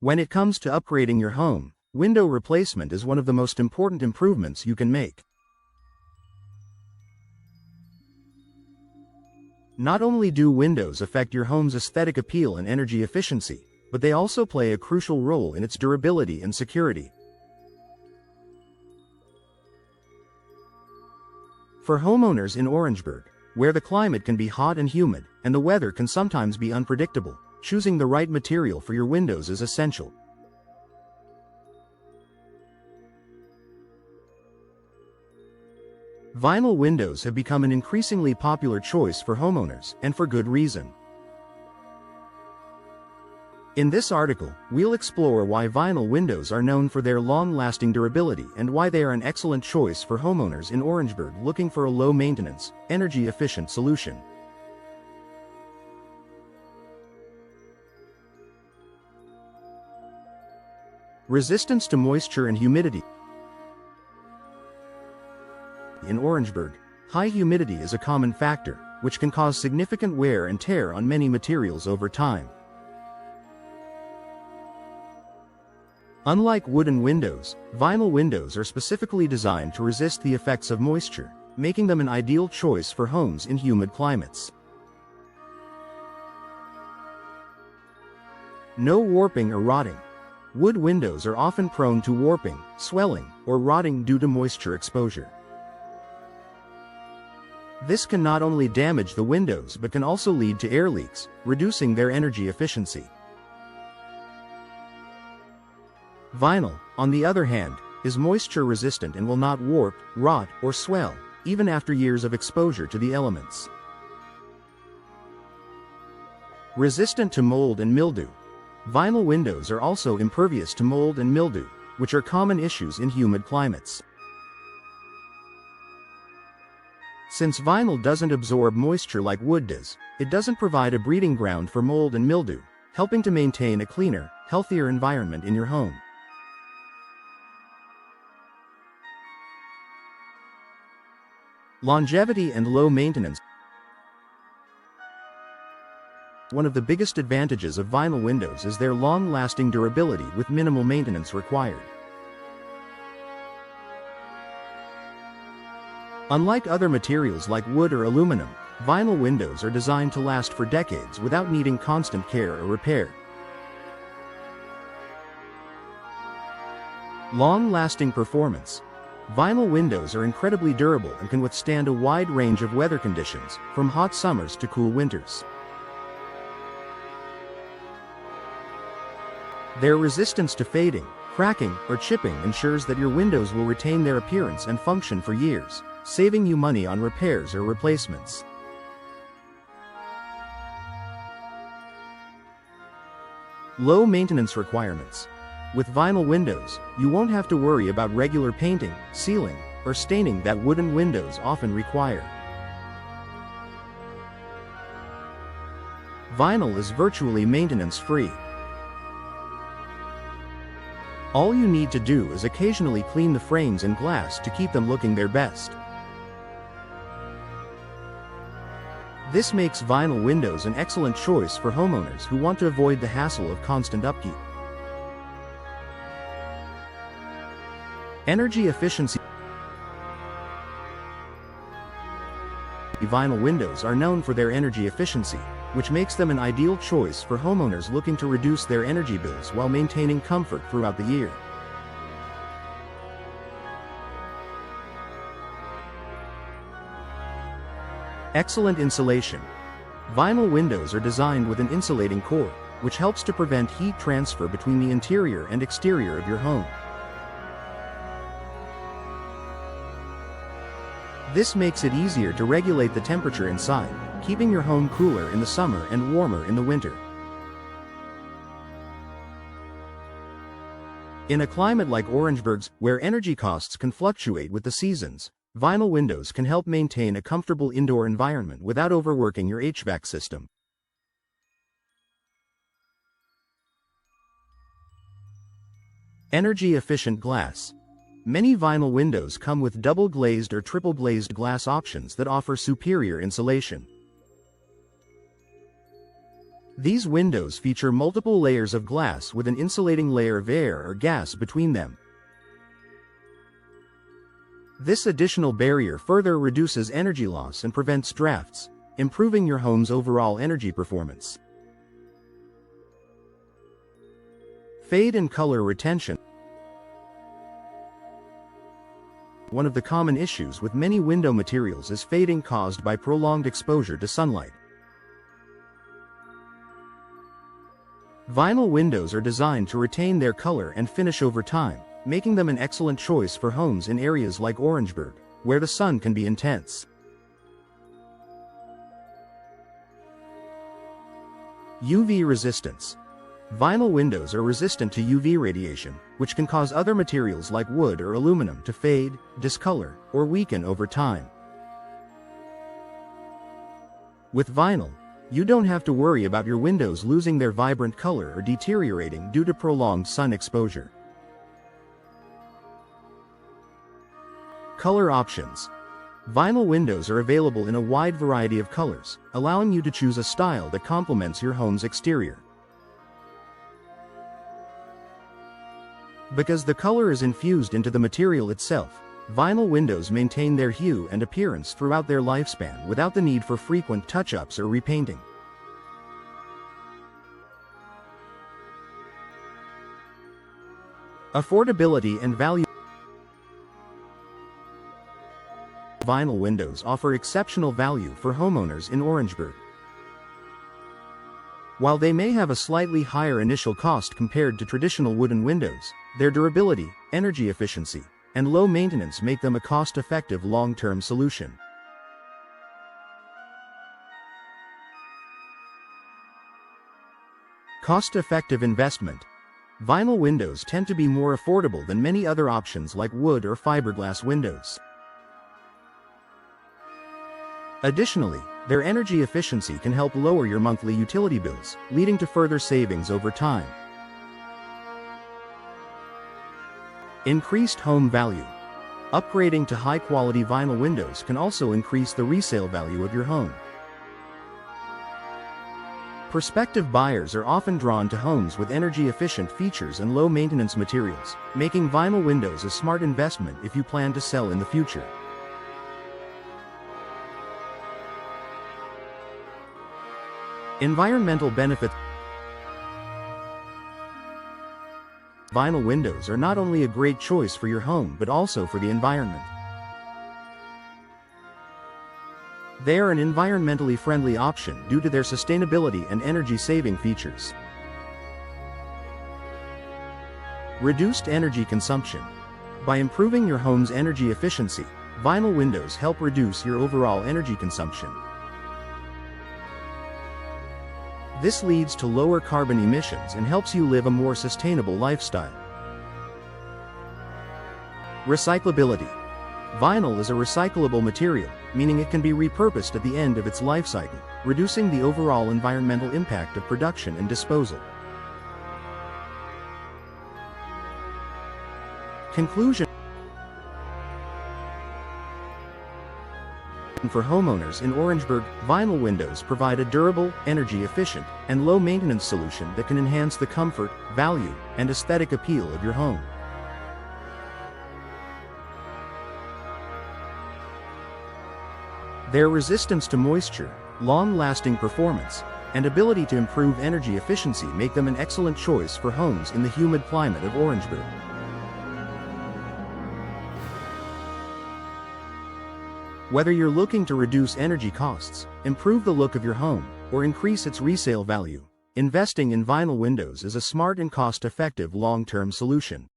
When it comes to upgrading your home, window replacement is one of the most important improvements you can make. Not only do windows affect your home's aesthetic appeal and energy efficiency, but they also play a crucial role in its durability and security. For homeowners in Orangeburg, where the climate can be hot and humid, and the weather can sometimes be unpredictable, choosing the right material for your windows is essential. Vinyl windows have become an increasingly popular choice for homeowners, and for good reason. In this article, we'll explore why vinyl windows are known for their long-lasting durability and why they are an excellent choice for homeowners in Orangeburg looking for a low-maintenance, energy-efficient solution. Resistance to moisture and humidity. In Orangeburg, high humidity is a common factor, which can cause significant wear and tear on many materials over time. Unlike wooden windows, vinyl windows are specifically designed to resist the effects of moisture, making them an ideal choice for homes in humid climates. No warping or rotting. Wood windows are often prone to warping, swelling, or rotting due to moisture exposure. This can not only damage the windows but can also lead to air leaks, reducing their energy efficiency. Vinyl, on the other hand, is moisture resistant and will not warp, rot, or swell, even after years of exposure to the elements. Resistant to mold and mildew. Vinyl windows are also impervious to mold and mildew, which are common issues in humid climates. Since vinyl doesn't absorb moisture like wood does, it doesn't provide a breeding ground for mold and mildew, helping to maintain a cleaner, healthier environment in your home. Longevity and low maintenance. One of the biggest advantages of vinyl windows is their long-lasting durability with minimal maintenance required. Unlike other materials like wood or aluminum, vinyl windows are designed to last for decades without needing constant care or repair. Long-lasting performance. Vinyl windows are incredibly durable and can withstand a wide range of weather conditions, from hot summers to cool winters. Their resistance to fading, cracking, or chipping ensures that your windows will retain their appearance and function for years, saving you money on repairs or replacements. Low maintenance requirements. With vinyl windows, you won't have to worry about regular painting, sealing, or staining that wooden windows often require. Vinyl is virtually maintenance-free. All you need to do is occasionally clean the frames and glass to keep them looking their best. This makes vinyl windows an excellent choice for homeowners who want to avoid the hassle of constant upkeep. Energy efficiency. Vinyl windows are known for their energy efficiency, which makes them an ideal choice for homeowners looking to reduce their energy bills while maintaining comfort throughout the year. Excellent insulation. Vinyl windows are designed with an insulating core, which helps to prevent heat transfer between the interior and exterior of your home. This makes it easier to regulate the temperature inside, keeping your home cooler in the summer and warmer in the winter. In a climate like Orangeburg's, where energy costs can fluctuate with the seasons, vinyl windows can help maintain a comfortable indoor environment without overworking your HVAC system. Energy-efficient glass. Many vinyl windows come with double-glazed or triple-glazed glass options that offer superior insulation. These windows feature multiple layers of glass with an insulating layer of air or gas between them. This additional barrier further reduces energy loss and prevents drafts, improving your home's overall energy performance. Fade and color retention. One of the common issues with many window materials is fading caused by prolonged exposure to sunlight. Vinyl windows are designed to retain their color and finish over time, making them an excellent choice for homes in areas like Orangeburg, where the sun can be intense. UV resistance. Vinyl windows are resistant to UV radiation, which can cause other materials like wood or aluminum to fade, discolor, or weaken over time. With vinyl, you don't have to worry about your windows losing their vibrant color or deteriorating due to prolonged sun exposure. Color options. Vinyl windows are available in a wide variety of colors, allowing you to choose a style that complements your home's exterior. Because the color is infused into the material itself, vinyl windows maintain their hue and appearance throughout their lifespan without the need for frequent touch-ups or repainting. Affordability and value. Vinyl windows offer exceptional value for homeowners in Orangeburg. While they may have a slightly higher initial cost compared to traditional wooden windows, their durability, energy efficiency, and low maintenance make them a cost-effective long-term solution. Cost-effective investment. Vinyl windows tend to be more affordable than many other options like wood or fiberglass windows. Additionally, their energy efficiency can help lower your monthly utility bills, leading to further savings over time. Increased home value. Upgrading to high-quality vinyl windows can also increase the resale value of your home. Prospective buyers are often drawn to homes with energy-efficient features and low-maintenance materials, making vinyl windows a smart investment if you plan to sell in the future. Environmental benefits. Vinyl windows are not only a great choice for your home but also for the environment. They are an environmentally friendly option due to their sustainability and energy-saving features. Reduced energy consumption. By improving your home's energy efficiency, vinyl windows help reduce your overall energy consumption. This leads to lower carbon emissions and helps you live a more sustainable lifestyle. Recyclability. Vinyl is a recyclable material, meaning it can be repurposed at the end of its life cycle, reducing the overall environmental impact of production and disposal. Conclusion. For homeowners in Orangeburg, vinyl windows provide a durable, energy-efficient, and low-maintenance solution that can enhance the comfort, value, and aesthetic appeal of your home. Their resistance to moisture, long-lasting performance, and ability to improve energy efficiency make them an excellent choice for homes in the humid climate of Orangeburg. Whether you're looking to reduce energy costs, improve the look of your home, or increase its resale value, investing in vinyl windows is a smart and cost-effective long-term solution.